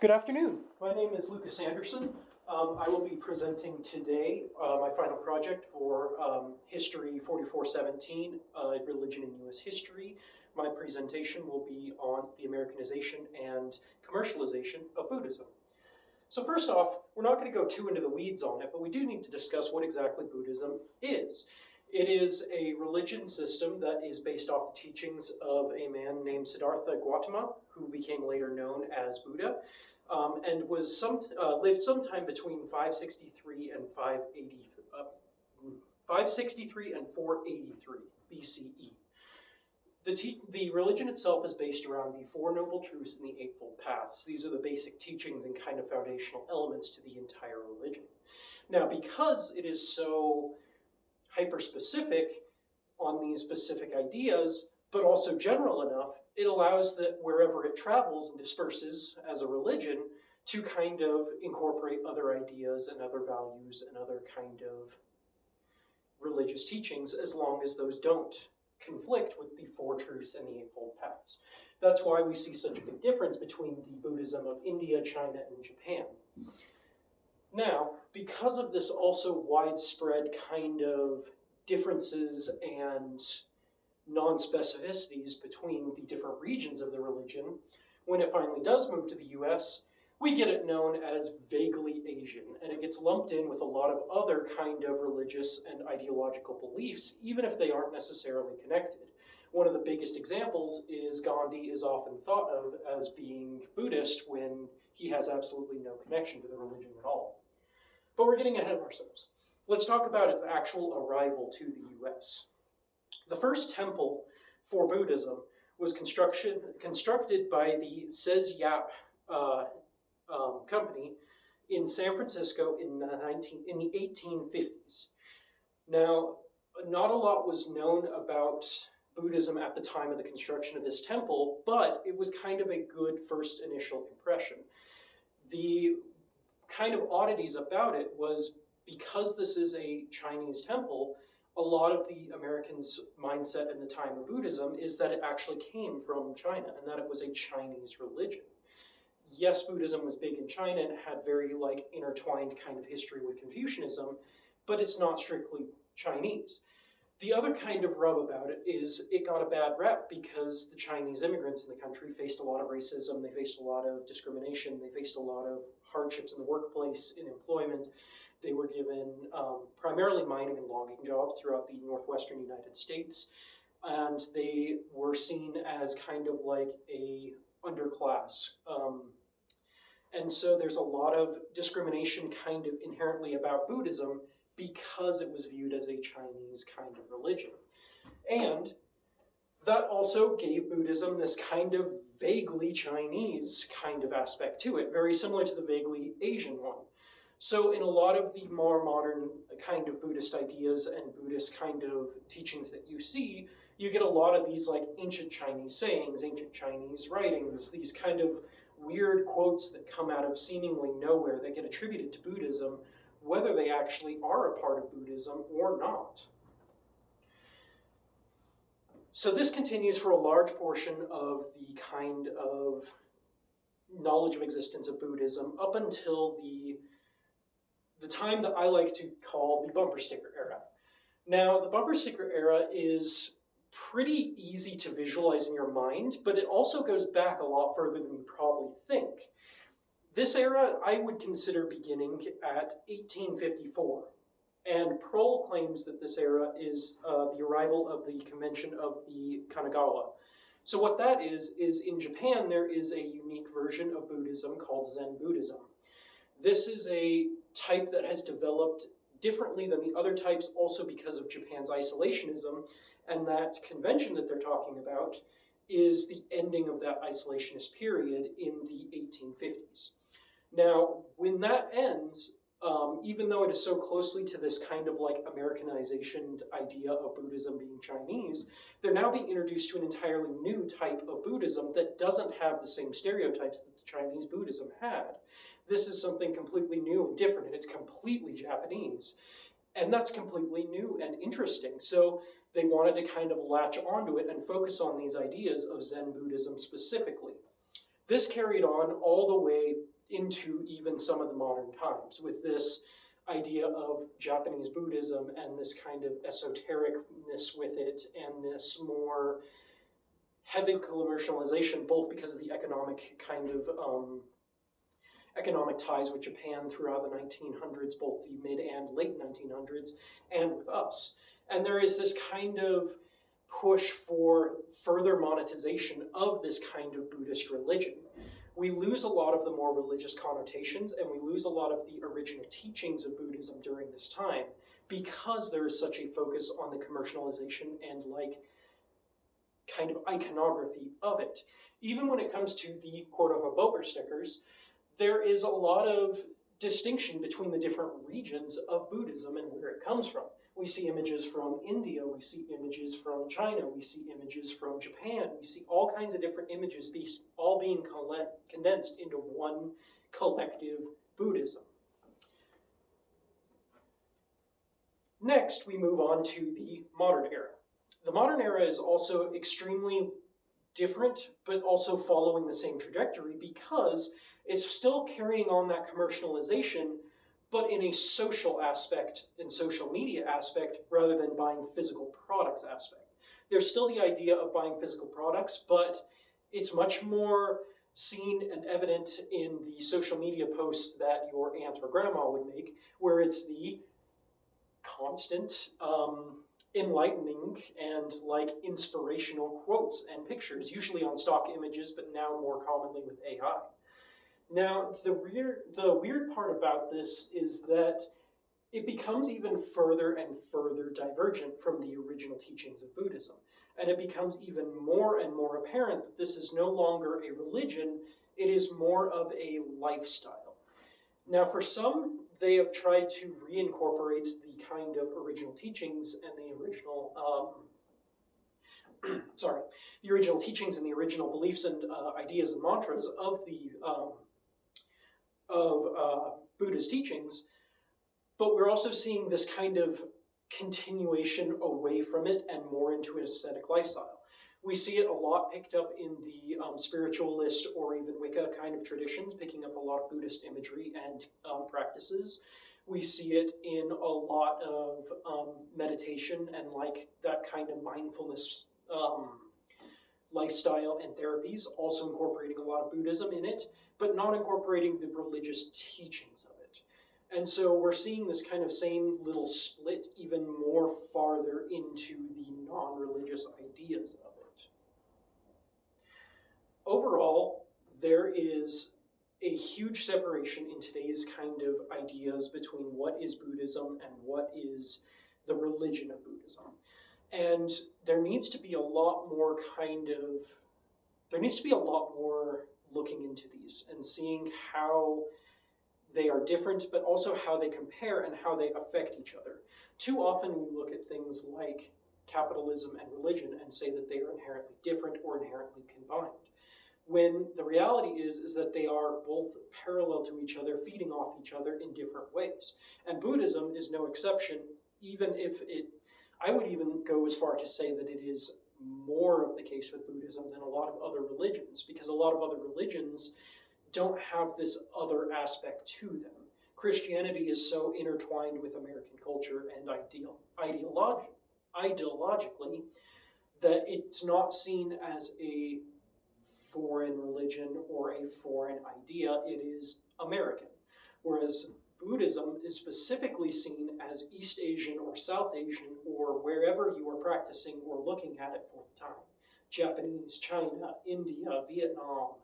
Good afternoon. My name is Lucas Anderson. I will be presenting today my final project for History 4417, Religion in U.S. History. My presentation will be on the Americanization and commercialization of Buddhism. So first off, we're not going to go too into the weeds on it, but we do need to discuss what exactly Buddhism is. It is a religion system that is based off the teachings of a man named Siddhartha Gautama, who became later known as Buddha, and was lived sometime between 563 and 563 and 483 BCE. The religion itself is based around the Four Noble Truths and the Eightfold Paths. These are the basic teachings and kind of foundational elements to the entire religion. Now, because it is so hyper-specific on these specific ideas, but also general enough, it allows that wherever it travels and disperses as a religion to kind of incorporate other ideas and other values and other kind of religious teachings, as long as those don't conflict with the Four Truths and the Eightfold Paths. That's why we see such a big difference between the Buddhism of India, China, and Japan. Now, because of this also widespread kind of differences and non-specificities between the different regions of the religion, when it finally does move to the US, we get it known as vaguely Asian, and it gets lumped in with a lot of other kind of religious and ideological beliefs, even if they aren't necessarily connected. One of the biggest examples is Gandhi is often thought of as being Buddhist when he has absolutely no connection to the religion at all. But we're getting ahead of ourselves. Let's talk about its actual arrival to the US. The first temple for Buddhism was constructed by the Ses Yap company in San Francisco in the 1850s. Now, not a lot was known about Buddhism at the time of the construction of this temple, but it was kind of a good first initial impression. The kind of oddities about it was, because this is a Chinese temple, a lot of the Americans' mindset in the time of Buddhism is that it actually came from China and that it was a Chinese religion. Yes, Buddhism was big in China and had very intertwined kind of history with Confucianism, but it's not strictly Chinese. The other kind of rub about it is it got a bad rep because the Chinese immigrants in the country faced a lot of racism, they faced a lot of discrimination, they faced a lot of hardships in the workplace, in employment. They were given primarily mining and logging jobs throughout the northwestern United States, and they were seen as kind of like a underclass. And so there's a lot of discrimination kind of inherently about Buddhism because it was viewed as a Chinese kind of religion. And that also gave Buddhism this kind of vaguely Chinese kind of aspect to it, very similar to the vaguely Asian one. So in a lot of the more modern kind of Buddhist ideas and Buddhist kind of teachings that you see, you get a lot of these ancient Chinese sayings, ancient Chinese writings, these kind of weird quotes that come out of seemingly nowhere that get attributed to Buddhism, whether they actually are a part of Buddhism or not. So this continues for a large portion of the kind of knowledge of existence of Buddhism up until the time that I like to call the bumper sticker era. Now, the bumper sticker era is pretty easy to visualize in your mind, but it also goes back a lot further than you probably think. This era I would consider beginning at 1854, and Prohl claims that this era is the arrival of the Convention of the Kanagawa. So what that is in Japan there is a unique version of Buddhism called Zen Buddhism. This is a type that has developed differently than the other types also because of Japan's isolationism, and that convention that they're talking about is the ending of that isolationist period in the 1850s. Now, when that ends, even though it is so closely to this kind of Americanization idea of Buddhism being Chinese, they're now being introduced to an entirely new type of Buddhism that doesn't have the same stereotypes that the Chinese Buddhism had. This is something completely new and different, and it's completely Japanese. And that's completely new and interesting. So they wanted to kind of latch onto it and focus on these ideas of Zen Buddhism specifically. This carried on all the way into even some of the modern times with this idea of Japanese Buddhism and this kind of esotericness with it and this more heavy commercialization, both because of the economic economic ties with Japan throughout the 1900s, both the mid and late 1900s, and with us. And there is this kind of push for further monetization of this kind of Buddhist religion. We lose a lot of the more religious connotations, and we lose a lot of the original teachings of Buddhism during this time because there is such a focus on the commercialization and kind of iconography of it. Even when it comes to the quote-unquote bumper stickers, there is a lot of distinction between the different regions of Buddhism and where it comes from. We see images from India, we see images from China, we see images from Japan, we see all kinds of different images all being condensed into one collective Buddhism. Next, we move on to the modern era. The modern era is also extremely different, but also following the same trajectory because it's still carrying on that commercialization, but in a social aspect and social media aspect rather than buying physical products aspect. There's still the idea of buying physical products, but it's much more seen and evident in the social media posts that your aunt or grandma would make, where it's the constant enlightening and inspirational quotes and pictures, usually on stock images, but now more commonly with AI. Now, the weird part about this is that it becomes even further and further divergent from the original teachings of Buddhism. And it becomes even more and more apparent that this is no longer a religion, it is more of a lifestyle. Now, for some, they have tried to reincorporate the kind of original teachings and the original the original teachings and the original beliefs and ideas and mantras of the Buddha's teachings, but we're also seeing this kind of continuation away from it and more into an ascetic lifestyle. We see it a lot picked up in the spiritualist or even Wicca kind of traditions, picking up a lot of Buddhist imagery and practices. We see it in a lot of meditation and that kind of mindfulness lifestyle and therapies, also incorporating a lot of Buddhism in it, but not incorporating the religious teachings of it. And so we're seeing this kind of same little split even more farther into the non-religious ideas of it. Overall, there is a huge separation in today's kind of ideas between what is Buddhism and what is the religion of Buddhism. And there needs to be a lot more looking into these and seeing how they are different, but also how they compare and how they affect each other. Too often we look at things like capitalism and religion and say that they are inherently different or inherently combined, when the reality is that they are both parallel to each other, feeding off each other in different ways. And Buddhism is no exception, even if I would even go as far to say that it is more of the case with Buddhism than a lot of other religions, because a lot of other religions don't have this other aspect to them. Christianity is so intertwined with American culture and ideologically that it's not seen as a foreign religion or a foreign idea, it is American. Whereas Buddhism is specifically seen as East Asian or South Asian or wherever you are practicing or looking at it for the time. Japanese, China, India, Vietnam,